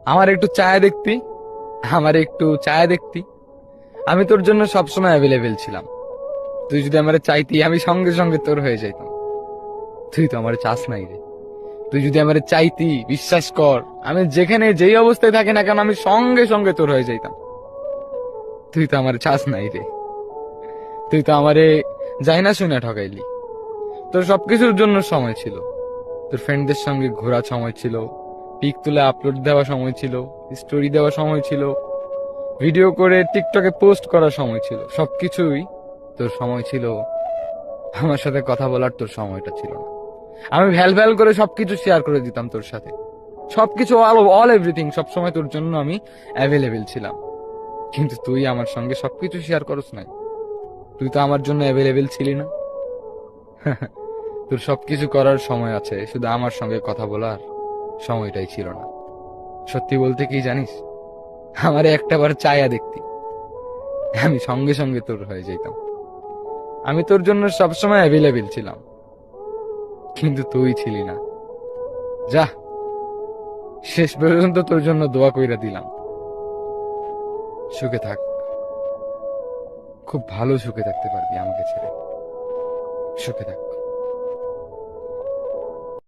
আমার একটু চায়া দেখতি, আমার একটু চায়া দেখতি। আমি তোর জন্য সবসময় অ্যাভেলেবেল ছিলাম। তুই যদি আমার চাইতি, আমি সঙ্গে সঙ্গে তোর হয়ে যাইতাম। তুই তো আমার চাস নাই রে। তুই যদি আমার চাইতি, বিশ্বাস কর, আমি যেখানে যেই অবস্থায় থাকি না কেন, আমি সঙ্গে সঙ্গে তোর হয়ে যাইতাম। তুই তো আমার চাস নাই রে। তুই তো আমারে যাই না শুনে ঠকাইলি। তোর সবকিছুর জন্য সময় ছিল। তোর ফ্রেন্ডদের সঙ্গে ঘোরার সময় ছিল, পিক তুলে আপলোড দেওয়ার সময় ছিল, স্টোরি দেওয়ার সময় ছিল, ভিডিও করে টিকটকে পোস্ট করার সময় ছিল। সবকিছুই তোর সময় ছিল। আমার সাথে কথা বলার তোর সময়টা ছিল না। আমি ভ্যাল ভ্যাল করে সবকিছু শেয়ার করে দিতাম তোর সাথে। সবকিছু অল অল এভরিথিং সবসময় তোর জন্য আমি অ্যাভেলেবেল ছিলাম। কিন্তু তুই আমার সঙ্গে সবকিছু শেয়ার করস নাই। তুই তো আমার জন্য অ্যাভেলেবেল ছিলি না। তোর সবকিছু করার সময় আছে, শুধু আমার সঙ্গে কথা বলার সময়টাই ছিল না। সত্যি বলতে কি জানিস, আমারে একটাবার চায়া দেখতি, আমি সঙ্গে সঙ্গে তোর হয়ে যেতাম। আমি তোর জন্য সবসময় অ্যাভেলেবেল ছিলাম, কিন্তু তুই ছিলি না। যা, শেষ পর্যন্ত তোর জন্য দোয়া কইরা দিলাম। সুখে থাক, খুব ভালো সুখে থাকতে পারবি আমাকে ছেড়ে। সুখে থাক।